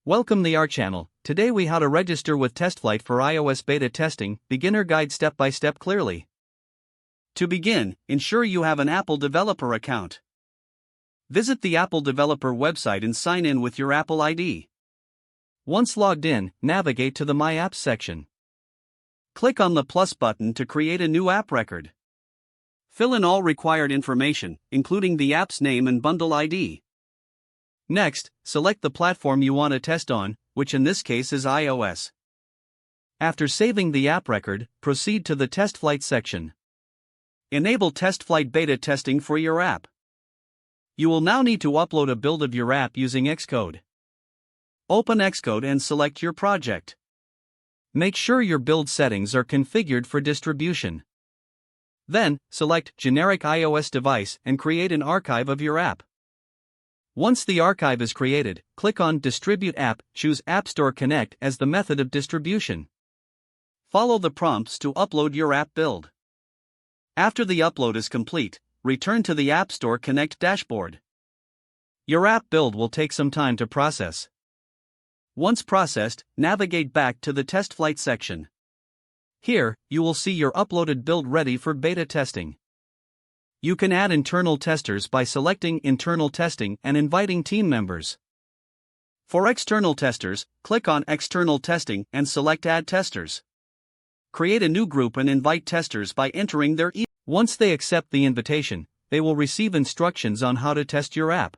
Welcome to our channel. Today we how to register with TestFlight for iOS beta testing, beginner guide step by step clearly. To begin, ensure you have an Apple developer account. Visit the Apple developer website and sign in with your Apple ID. Once logged in, navigate to the My Apps section. Click on the plus button to create a new app record. Fill in all required information, including the app's name and bundle ID. Next, select the platform you want to test on, which in this case is iOS. After saving the app record, proceed to the TestFlight section. Enable TestFlight beta testing for your app. You will now need to upload a build of your app using Xcode. Open Xcode and select your project. Make sure your build settings are configured for distribution. Then, select Generic iOS Device and create an archive of your app. Once the archive is created, click on Distribute App, choose App Store Connect as the method of distribution. Follow the prompts to upload your app build. After the upload is complete, return to the App Store Connect dashboard. Your app build will take some time to process. Once processed, navigate back to the TestFlight section. Here, you will see your uploaded build ready for beta testing. You can add internal testers by selecting Internal Testing and inviting team members. For external testers, click on External Testing and select Add Testers. Create a new group and invite testers by entering their email. Once they accept the invitation, they will receive instructions on how to test your app.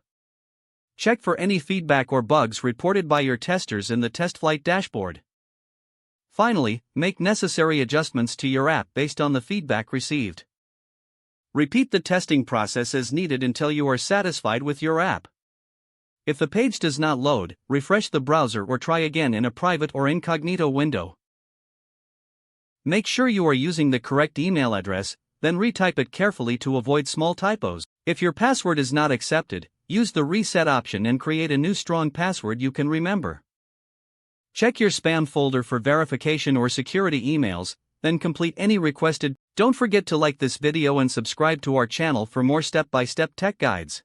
Check for any feedback or bugs reported by your testers in the TestFlight dashboard. Finally, make necessary adjustments to your app based on the feedback received. Repeat the testing process as needed until you are satisfied with your app. If the page does not load, refresh the browser or try again in a private or incognito window. Make sure you are using the correct email address, then retype it carefully to avoid small typos. If your password is not accepted, use the reset option and create a new strong password you can remember. Check your spam folder for verification or security emails, then complete any requested. Don't forget to like this video and subscribe to our channel for more step-by-step tech guides.